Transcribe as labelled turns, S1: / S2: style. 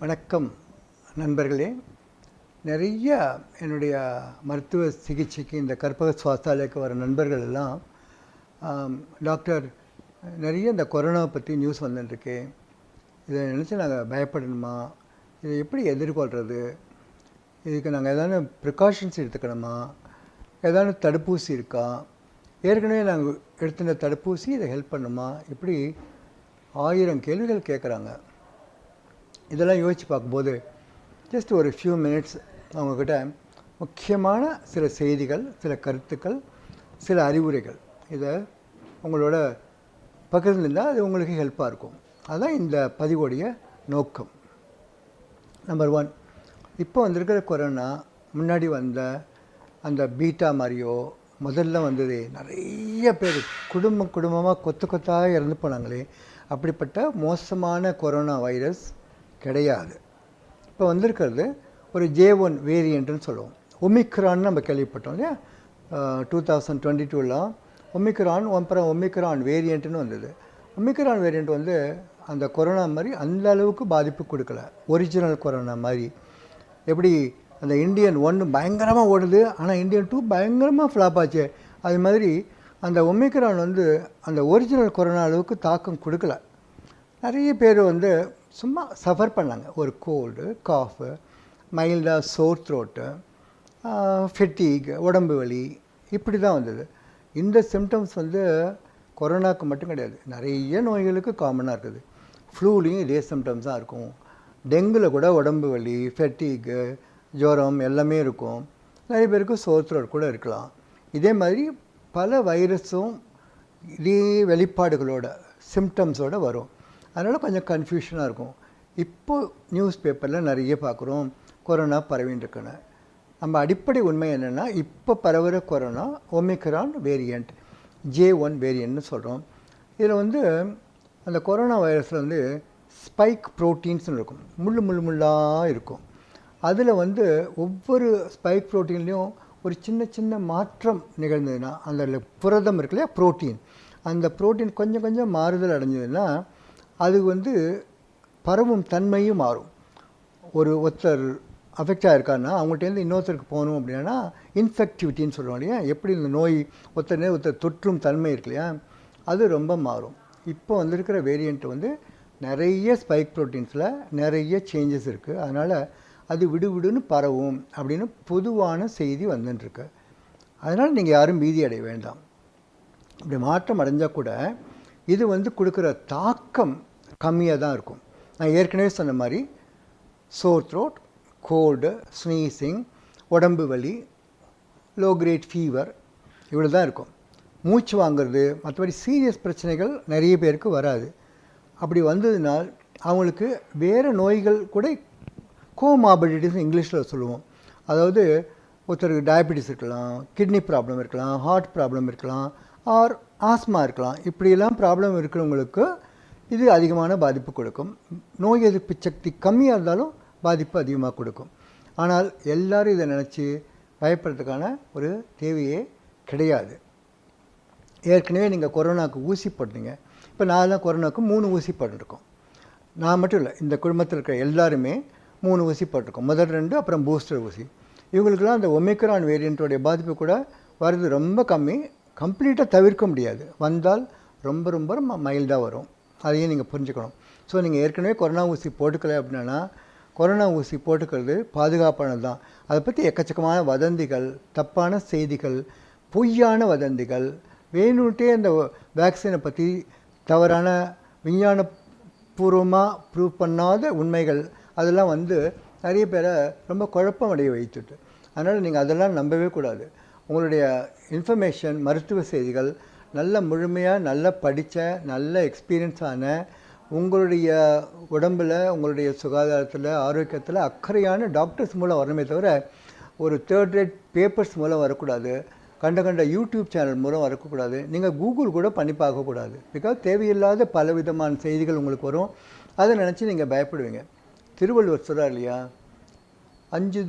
S1: வணக்கம் நண்பர்களே. நிறைய என்னுடைய மருத்துவ சிகிச்சைக்கு இந்த கற்பக சுவாசாலயக்கு வர நண்பர்கள் எல்லாம் டாக்டர் நிறைய இந்த கொரோனாவை பற்றி நியூஸ் வந்துட்டுருக்கு, இதை நினச்சி நாங்கள் பயப்படணுமா, இதை எப்படி எதிர்கொள்கிறது, இதுக்கு நாங்கள் எதாவது ப்ரிகாஷன்ஸ் எடுத்துக்கணுமா, ஏதாவது தடுப்பூசி இருக்கா, ஏற்கனவே நாங்கள் எடுத்துன தடுப்பூசி இதை ஹெல்ப் பண்ணுமா, இப்படி 1000 கேள்விகள் கேட்குறாங்க. இதெல்லாம் யோசித்து பார்க்கும்போது ஜஸ்ட் ஒரு ஃபியூ மினிட்ஸ் அவங்கக்கிட்ட முக்கியமான சில செய்திகள், சில கருத்துக்கள், சில அறிவுரைகள் இதை உங்களோட பக்கத்தில் இருந்தால் அது உங்களுக்கு ஹெல்ப்பாக இருக்கும். அதுதான் இந்த பதிவோடைய நோக்கம். நம்பர் 1, இப்போ வந்திருக்கிற கொரோனா முன்னாடி வந்த அந்த பீட்டா மாதிரியோ முதல்ல வந்தது நிறைய பேர் குடும்பமாக கொத்தாக இறந்து போனாங்களே, அப்படிப்பட்ட மோசமான கொரோனா வைரஸ் கிடையாது. இப்போ வந்திருக்கிறது ஒரு J1 வேரியண்ட்டுன்னு சொல்லுவோம். ஒமிக்ரான்னு நம்ம கேள்விப்பட்டோம் இல்லையா, 2022 ஒமிக்ரான், அப்புறம் ஒமிக்ரான் வேரியண்ட்டுன்னு வந்தது. ஒமிக்ரான் வேரியண்ட் வந்து அந்த கொரோனா மாதிரி அந்த அளவுக்கு பாதிப்பு கொடுக்கல. ஒரிஜினல் கொரோனா மாதிரி எப்படி அந்த இந்தியன் 1 பயங்கரமாக ஓடுது, ஆனால் இந்தியன் 2 பயங்கரமாக ஃப்ளாப் ஆச்சு, அது மாதிரி அந்த ஒமிக்ரான் வந்து அந்த ஒரிஜினல் கொரோனா அளவுக்கு தாக்கம் கொடுக்கல. நிறைய பேர் வந்து சும்மா சஃபர் பண்ணாங்க, ஒரு கோல்டு, காஃபு, மைல்டாக சோர் த்ரோட்டு, ஃபெட்டிக், உடம்பு வலி, இப்படி தான் வந்தது. இந்த சிம்டம்ஸ் வந்து கொரோனாவுக்கு மட்டும் கிடையாது, நிறைய நோய்களுக்கு காமனாக இருக்குது. ஃப்ளூலையும் இதே சிம்டம்ஸ் தான் இருக்கும். டெங்குவில் கூட உடம்பு வலி, ஃபெட்டிக்கு, ஜுரம் எல்லாமே இருக்கும். நிறைய பேருக்கு சோர் த்ரோட் கூட இருக்கலாம். இதே மாதிரி பல வைரஸும் இதே வெளிப்பாடுகளோட சிம்டம்ஸோடு வரும். அதனால் கொஞ்சம் கன்ஃபியூஷனாக இருக்கும். இப்போது நியூஸ் பேப்பரில் நிறைய பார்க்குறோம் கொரோனா பரவின்னு. நம்ம அடிப்படை உண்மை என்னென்னா, இப்போ பரவுகிற கொரோனா ஒமிக்ரான் வேரியண்ட், J1 வேரியண்ட்னு சொல்கிறோம். இதில் வந்து அந்த கொரோனா வைரஸில் வந்து ஸ்பைக் ப்ரோட்டீன்ஸ்னு இருக்கும், முள்ளாக இருக்கும். அதில் வந்து ஒவ்வொரு ஸ்பைக் ப்ரோட்டீன்லேயும் ஒரு சின்ன மாற்றம் நிகழ்ந்ததுன்னா, அந்த புரதம் இருக்கு இல்லையா, ப்ரோட்டீன், அந்த ப்ரோட்டீன் கொஞ்சம் மாறுதல் அடைஞ்சதுன்னா அது வந்து பரவும் தன்மையும் மாறும். ஒருத்தர் அஃபெக்ட் ஆகிருக்காருன்னா அவங்கள்ட்டேருந்து இன்னொருத்தருக்கு போகணும் அப்படின்னா இன்ஃபெக்டிவிட்டின்னு சொல்லுவோம் இல்லையா, எப்படி இந்த நோய் ஒருத்தர் தொற்றும் தன்மை இருக்கு இல்லையா, அது ரொம்ப மாறும். இப்போ வந்திருக்கிற வேரியண்ட் வந்து நிறைய ஸ்பைக் ப்ரோட்டீன்ஸில் நிறைய சேஞ்சஸ் இருக்குது. அதனால் அது விடுவிடுன்னு பரவும் அப்படின்னு பொதுவான செய்தி வந்துட்டுருக்கு. அதனால் நீங்கள் யாரும் பீதி அடைய வேண்டாம். இப்படி மாற்றம் அடைஞ்சால் கூட இது வந்து கொடுக்குற தாக்கம் கம்மியாக தான் இருக்கும். நான் ஏற்கனவே சொன்ன மாதிரி சோர் த்ரோட், கோல்டு, ஸ்னீசிங், உடம்பு வலி, லோ கிரேட் ஃபீவர், இவ்வளோ தான் இருக்கும். மூச்சு வாங்கிறது, மற்றபடி சீரியஸ் பிரச்சனைகள் நிறைய பேருக்கு வராது. அப்படி வந்ததுனால் அவங்களுக்கு வேறு நோய்கள் கூட கோமார்பிடிட்டிஸ் இங்கிலீஷில் சொல்லுவோம். அதாவது ஒருத்தருக்கு டயபெட்டிஸ் இருக்கலாம், கிட்னி ப்ராப்ளம் இருக்கலாம், ஹார்ட் ப்ராப்ளம் இருக்கலாம், ஆர் ஆஸ்மா இருக்கலாம். இப்படியெல்லாம் ப்ராப்ளம் இருக்கிறவங்களுக்கு இது அதிகமான பாதிப்பு கொடுக்கும். நோய் எதிர்ப்பு சக்தி கம்மியாக இருந்தாலும் பாதிப்பு அதிகமாக கொடுக்கும். ஆனால் எல்லோரும் இதை நினச்சி பயப்படுறதுக்கான ஒரு தேவையே கிடையாது. ஏற்கனவே நீங்கள் கொரோனாவுக்கு ஊசி போட்டீங்க. இப்போ நான்லாம் கொரோனாவுக்கு 3 ஊசி போட்டுருக்கோம். நான் மட்டும் இல்லை, இந்த குடும்பத்தில் இருக்கிற எல்லாருமே 3 ஊசி போட்டிருக்கோம். முதல் 2, அப்புறம் பூஸ்டர் ஊசி. இவங்களுக்கெல்லாம் அந்த ஒமிக்ரான் வேரியண்ட்டோடைய பாதிப்பு கூட வருது ரொம்ப கம்மி, கம்ப்ளீட்டாக தவிர்க்க முடியாது. வந்தால் ரொம்ப மைல்டாக வரும். அதையும் நீங்கள் புரிஞ்சுக்கணும். ஸோ நீங்கள் ஏற்கனவே கொரோனா ஊசி போட்டுக்கலை அப்படின்னா, கொரோனா ஊசி போட்டுக்கிறது பாதுகாப்பானது தான். அதை பற்றி எக்கச்சக்கமான வதந்திகள், தப்பான செய்திகள், பொய்யான வதந்திகள், வேணுன்ட்டே அந்த வேக்சினை பற்றி தவறான விஞ்ஞானபூர்வமாக ப்ரூவ் பண்ணாத உண்மைகள், அதெல்லாம் வந்து நிறைய பேரை ரொம்ப குழப்பம் அடைய வைத்துட்டு. அதனால் நீங்கள் அதெல்லாம் நம்பவே கூடாது. உங்களுடைய இன்ஃபர்மேஷன், மருத்துவ செய்திகள் நல்ல முழுமையாக, நல்லா படித்த, நல்ல எக்ஸ்பீரியன்ஸான, உங்களுடைய உடம்பில், உங்களுடைய சுகாதாரத்தில், ஆரோக்கியத்தில் அக்கறையான டாக்டர்ஸ் மூலம் வரணுமே தவிர ஒரு தேர்ட் ரேட் பேப்பர்ஸ் மூலம் வரக்கூடாது, கண்ட யூடியூப் சேனல் மூலம் வரக்கூடாது. நீங்கள் கூகுள் கூட பண்ணி பார்க்கக்கூடாது. பிகாஸ் தேவையில்லாத பலவிதமான செய்திகள் உங்களுக்கு வரும். அதை நினச்சி நீங்கள் பயப்படுவீங்க. திருவள்ளுவர் சொல்கிறார் இல்லையா, 5